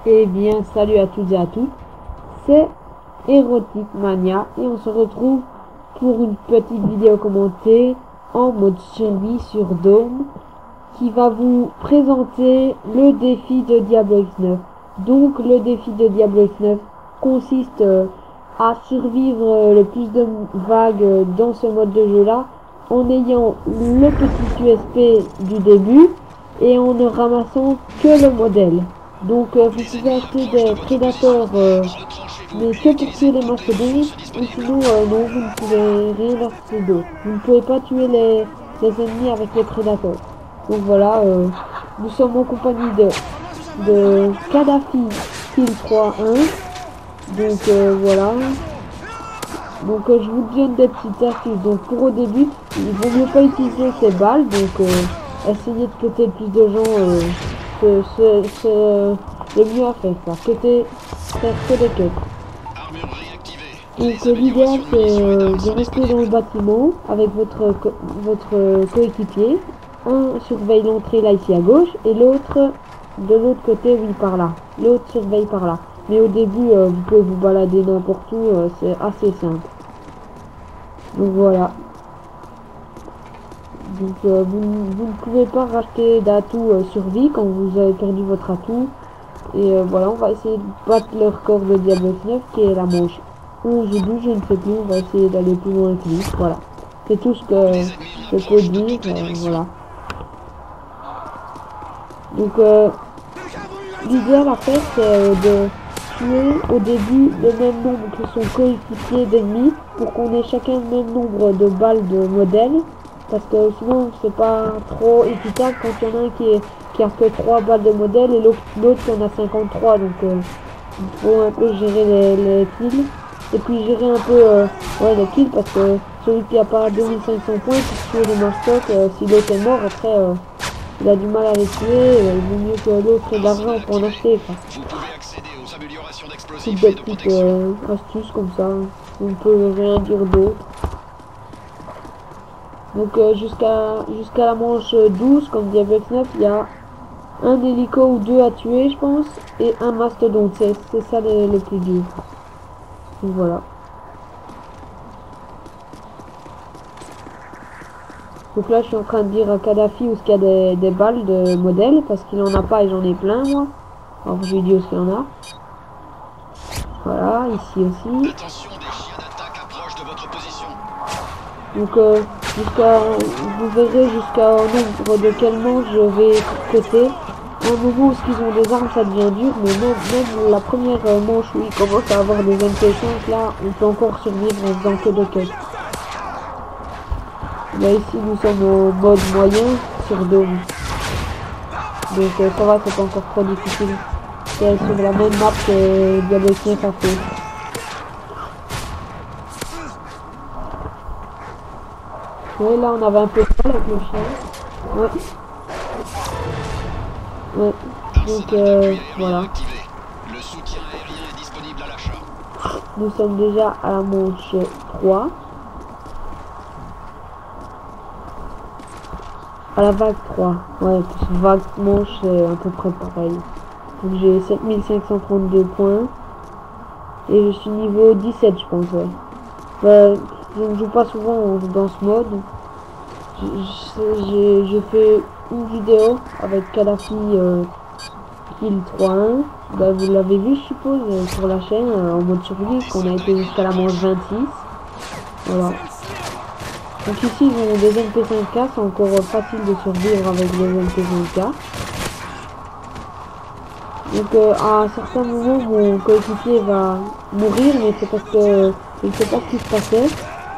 Eh bien, salut à toutes et à tous, c'est Erotic Mania et on se retrouve pour une petite vidéo commentée en mode survie sur Dome qui va vous présenter le défi de Diablo X9. Donc, le défi de Diablo X9 consiste à survivre le plus de vagues dans ce mode de jeu là en ayant le petit USP du début et en ne ramassant que le modèle. Donc vous pouvez acheter des prédateurs mais que pour tuer les mastodontes, ou sinon non, vous ne pouvez rien acheter d'autre. Vous ne pouvez pas tuer les ennemis avec les prédateurs. Donc voilà, nous sommes en compagnie de Kadhafi Kill 3.1. Donc voilà. Donc je vous donne des petites astuces. Donc pour au début, il vaut mieux pas utiliser ces balles. Donc essayez de péter le plus de gens. C'est le mieux à faire. Faire que des quêtes. Donc l'idéal c'est de rester dans le bâtiment avec votre coéquipier. Un surveille l'entrée là ici à gauche et l'autre de l'autre côté, oui, par là. L'autre surveille par là. Mais au début vous pouvez vous balader n'importe où, c'est assez simple. Donc voilà. Donc vous ne pouvez pas racheter d'atout survie quand vous avez perdu votre atout. Et voilà, on va essayer de battre le record de Diablo 9 qui est la manche 11 ou 12, je ne sais plus. On va essayer d'aller plus loin que lui. Voilà. C'est tout ce que je peux dire. Voilà. Donc l'idéal à faire c'est de tuer au début le même nombre que son coéquipier d'ennemis pour qu'on ait chacun le même nombre de balles de modèle, parce que sinon c'est pas trop équitable quand il y en a un qui a que 3 balles de modèle et l'autre qui en a 53. Donc il faut un peu gérer les kills et puis gérer un peu ouais, les kills, parce que celui qui a pas 2500 points pour tuer les mastocs, si l'autre est mort après il a du mal à les tuer, il vaut mieux que l'autre ait de l'argent pour en acheter. Toutes des petites astuces comme ça, on peut rien dire d'autre. Donc jusqu'à la manche 12, comme Diablo X9, il y a un hélico ou deux à tuer, je pense, et un mastodonte. C'est ça le plus dur. Donc voilà. Donc là je suis en train de dire à Kadhafi où est-ce qu'il y a des balles de modèle, parce qu'il en a pas et j'en ai plein moi. Alors je lui dis où est-ce qu'il y en a. Voilà, ici aussi. Donc vous verrez jusqu'à nombre de quel manche je vais côté. À un moment où ils ont des armes, ça devient dur, mais même la première manche où ils commencent à avoir des MP5, là on peut encore survivre en faisant que de quêtes. Là ici nous sommes au mode moyen sur Dome. Donc ça va, c'est pas encore trop difficile. C'est sur la même map que Diablo 9 a fait. Oui, là on avait un peu de mal avec le chien. Ouais. Ouais. Donc voilà. Nous sommes déjà à la manche 3. À la vague 3. Ouais, parce que vague manche c'est à peu près pareil. Donc j'ai 7532 points. Et je suis niveau 17 je pense, ouais. Je ne joue pas souvent dans ce mode. J'ai fait une vidéo avec Kadhafi Kill 3.1. Bah, vous l'avez vu je suppose sur la chaîne en mode survie, qu'on a été jusqu'à la manche 26. Voilà. Donc ici ils ont des MP5K, c'est encore facile de survivre avec les MP5K. Donc à un certain moment mon coéquipier va mourir, mais c'est parce que je ne sais pas ce qui se passait.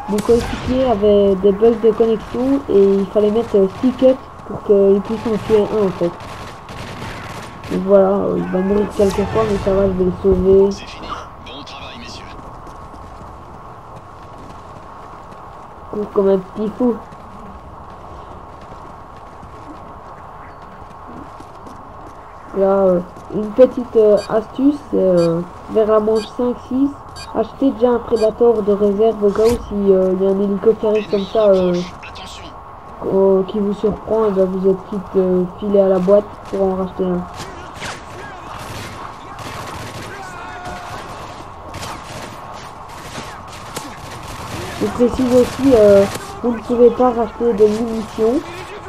Mon coéquipier avait des bugs de connexion et il fallait mettre 6 cuts pour qu'il puisse en tuer un en fait. Donc voilà, il va mourir quelques fois mais ça va, je vais le sauver. C'est fini. Bon travail, messieurs. Cours comme un petit fou. Là, une petite astuce, vers la manche 5-6, achetez déjà un prédateur de réserve au cas où s'il y a un hélico qui arrive comme ça qui vous surprend, et ben vous êtes quitte de filer à la boîte pour en racheter un. Je précise aussi, vous ne pouvez pas racheter de munitions,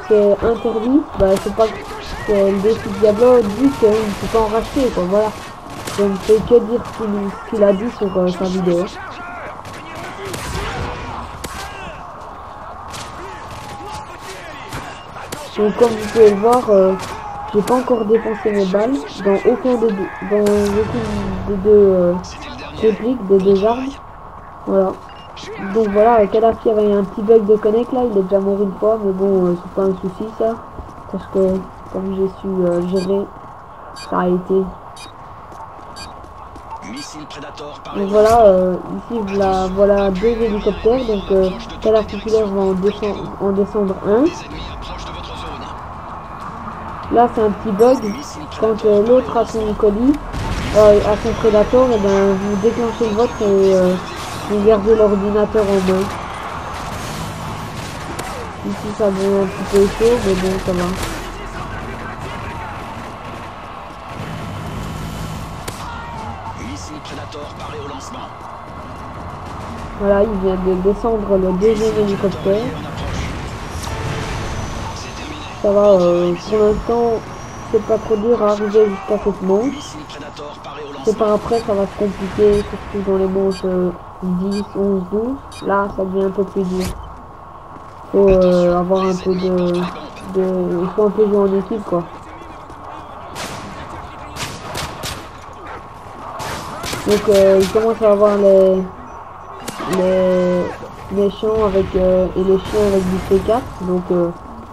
c'est interdit. Bah, c'est pas que le défi Diablo dit qu'il ne peut pas en racheter, quoi, voilà. Je ne fais que dire ce qu'il a dit sur sa vidéo. Donc comme vous pouvez le voir, j'ai pas encore dépensé mes balles dans aucune des deux répliques, des deux armes. Voilà. Donc voilà, Kadhafi avait un petit bug de connect là, il est déjà mort une fois, mais bon, c'est pas un souci ça. Parce que comme j'ai su gérer, ça a été. Donc voilà, ici voilà deux hélicoptères, donc Kadhafi Killer va en descendre un. Là c'est un petit bug, quand l'autre a son colis, à son prédateur, et ben vous déclenchez le vôtre et vous gardez l'ordinateur en main. Ici ça devient un petit peu chaud, mais bon ça va. Voilà, il vient de descendre le deuxième hélicoptère. Ça va, pour l'instant, c'est pas trop dur à arriver jusqu'à cette manche. C'est par après, ça va se compliquer, surtout dans les manches 10, 11, 12. Là, ça devient un peu plus dur. Faut avoir un peu il faut un peu jouer en équipe, quoi. Donc, il commence à avoir les méchants avec et les chiens avec du C4. Donc,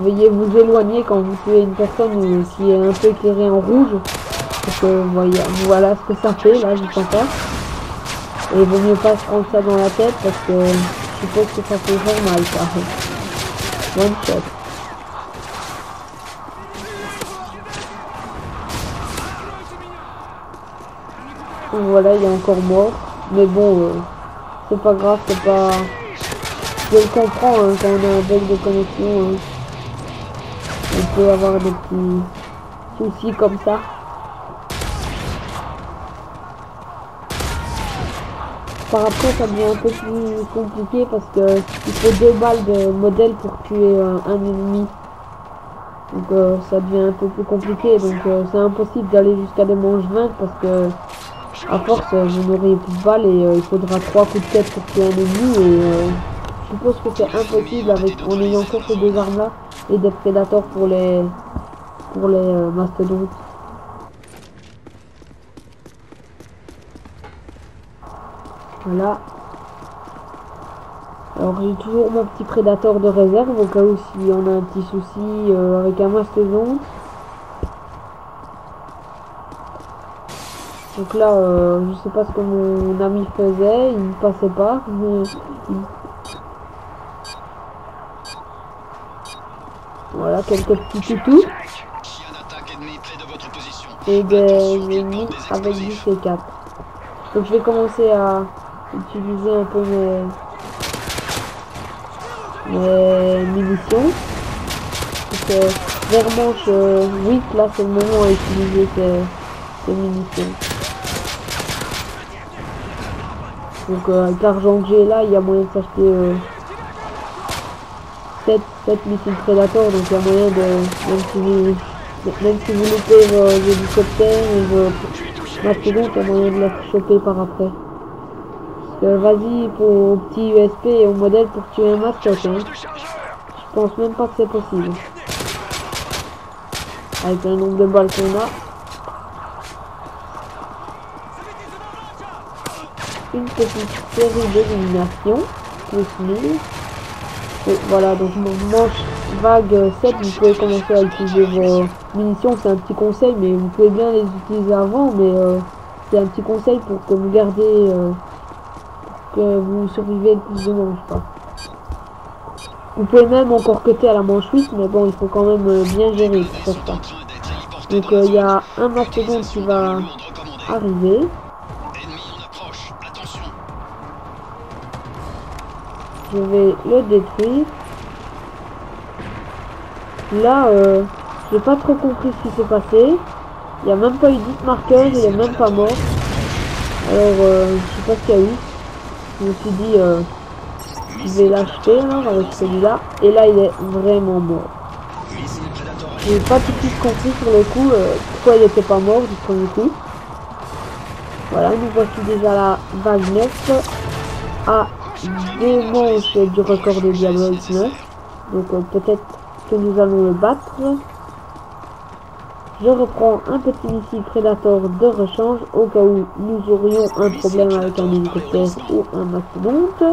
veuillez vous éloigner quand vous tuez une personne qui est un peu éclairée en rouge. Parce que voilà ce que ça fait là, juste en face. Et il vaut mieux pas se prendre ça dans la tête parce que je suppose que ça fait vraiment mal ça. One shot. Donc voilà, il est encore mort. Mais bon, c'est pas grave, c'est pas... Je le comprends hein, quand on a un bug de connexion. Hein. On peut avoir des petits soucis comme ça. Par après ça devient un peu plus compliqué parce que il faut 2 balles de modèle pour tuer un ennemi. Donc ça devient un peu plus compliqué. Donc c'est impossible d'aller jusqu'à des manches 20 parce que à force vous n'aurez plus de balles et il faudra 3 coups de tête pour tuer un ennemi et je suppose que c'est impossible en ayant que ces 2 armes là et des prédateurs pour les mastodontes. Voilà. Alors j'ai toujours mon petit prédateur de réserve au cas où si on a un petit souci avec un mastodonte. Donc là, je sais pas ce que mon ami faisait, il ne passait pas. Voilà, quelques petits toutous. Et des ennemis avec du C4. Donc je vais commencer à utiliser un peu mes munitions. Donc vers manche 8, là c'est le moment à utiliser ces munitions. Donc avec l'argent que j'ai là, il y a moyen de s'acheter 7 missiles Predator, donc il y a moyen de, même si vous loupez vos hélicoptères et vos mastodontes, il y a moyen de les choper par après. Parce que vas-y pour au petit USP et au modèle pour tuer un mastodonte, hein. Je pense même pas que c'est possible. Avec le nombre de balles qu'on a. Une petite série d'élimination, plus 1000. Et voilà, donc manche vague 7, vous pouvez commencer à utiliser vos munitions, c'est un petit conseil, mais vous pouvez bien les utiliser avant, mais c'est un petit conseil pour que vous gardez, que vous survivez le plus de manches, quoi. Vous pouvez même encore cutter à la manche 8, mais bon, il faut quand même bien gérer pour faire ça. Donc il y a un mastodonte qui va arriver. Je vais le détruire. Là, j'ai pas trop compris ce qui s'est passé. Il n'y a même pas eu 10 marqueurs, il est même pas mort. Alors, je sais pas ce qu'il y a eu. Je me suis dit, Je vais l'acheter alors avec celui-là. Et là, il est vraiment mort. J'ai pas tout de suite compris sur le coup pourquoi il était pas mort du premier coup. Voilà, nous voici déjà la vague 9 à 2 manches du record de Diablo 9. Donc peut-être que nous allons le battre. Je reprends un petit missile Predator de rechange au cas où nous aurions un problème avec un hélicoptère ou un mastodonte.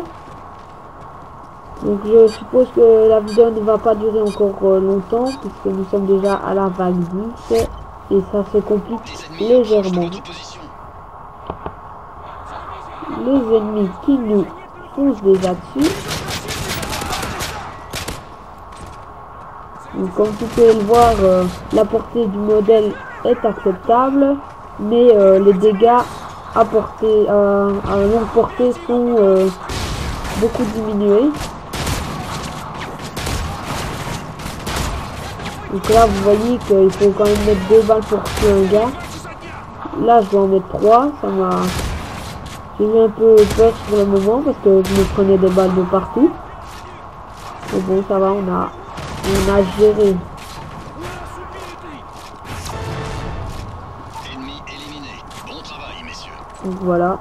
Donc je suppose que la vidéo ne va pas durer encore longtemps puisque nous sommes déjà à la vague 10 et ça se complique légèrement. Les ennemis qui nous foncent déjà dessus. Donc, comme vous pouvez le voir, la portée du modèle est acceptable, mais les dégâts à longue portée sont beaucoup diminués. Donc là, vous voyez qu'il faut quand même mettre 2 balles pour tuer un gars. Là, je dois en mettre 3. Ça m'a... J'ai eu un peu peur pour le moment parce que je me prenais des balles de partout. Mais bon, ça va, on a géré. Ennemi éliminé. Bon travail, messieurs. Donc voilà.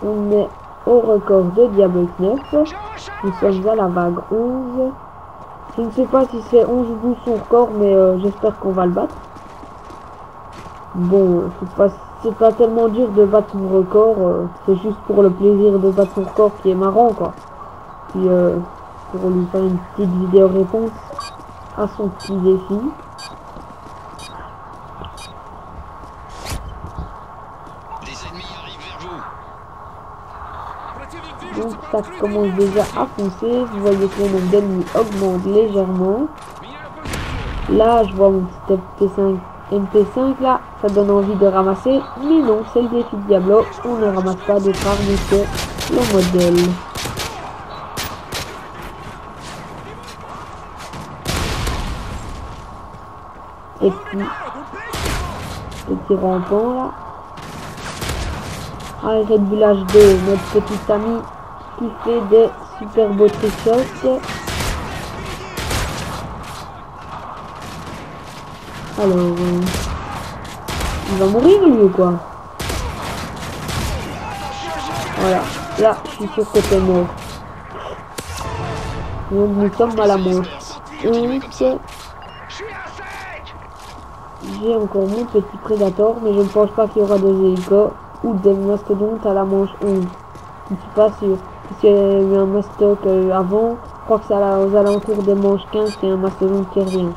On est au record de Diablo 9. Nous sommes à la vague 11. Je ne sais pas si c'est 11 ou 12 son record, mais j'espère qu'on va le battre. Bon, c'est pas tellement dur de battre son record. C'est juste pour le plaisir de battre son record qui est marrant, quoi. Puis pour lui faire une petite vidéo réponse à son petit défi. Des ennemis arrivent vers vous. Donc ça commence déjà à foncer. Vous voyez que le nombre d'ennemis augmente légèrement. Là je vois mon petit MP5 là, ça donne envie de ramasser. Mais non, c'est le défi de Diablo. On ne ramasse pas des armes que le modèle. Et puis, petit rampant là. Ah, Red Bull H2, notre petit ami qui fait des super beaux trickshots. Alors, il va mourir lui ou quoi? Voilà, là, je suis sûr que t'es mort. Donc, nous sommes à la manche 11. J'ai encore mon petit Predator, mais je ne pense pas qu'il y aura des hélicos ou des mastodontes à la manche 11. Je ne suis pas sûr. Parce qu'il y a eu un mastoc avant, je crois que c'est aux alentours des manches 15 qu'il y a un mastodonte qui revient.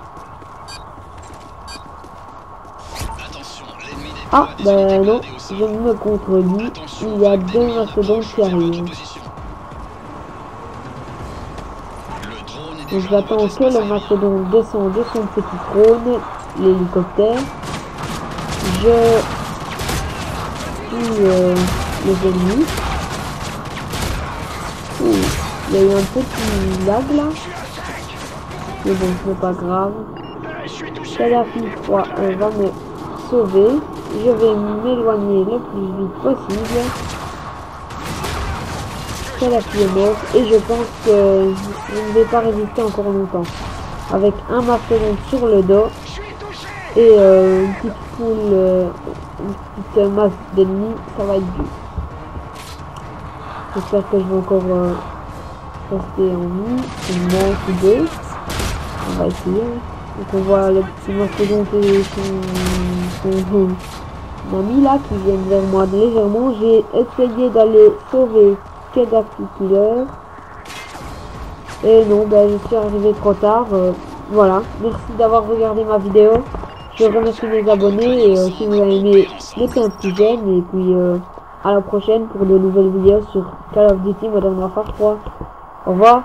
Ah, ben non, je me contredis, il y a 2 mastodontes qui arrivent. Donc j'attends que le mastodonte descende de son petit trône, l'hélicoptère. Je tue les ennemis. Ouh, il y a eu un petit lag là. Mais bon, c'est pas grave. Kadhafi 3 va me sauver. Je vais m'éloigner le plus vite possible. Kadhafi est mort et je pense que je ne vais pas résister encore longtemps. Avec un mastodonte sur le dos et une petite foule, une petite masse d'ennemis, ça va être dur. J'espère que je vais encore rester en vie. Une manche ou 2. On va essayer. Donc on voit le petit mastodonte et son ami là qui viennent vers moi légèrement. J'ai essayé d'aller sauver Kadhafi Killer. Et non, ben je suis arrivé trop tard. Voilà, merci d'avoir regardé ma vidéo. Je remercie mes abonnés et si vous avez aimé, mettez un petit j'aime et puis à la prochaine pour de nouvelles vidéos sur Call of Duty Modern Warfare 3. Au revoir.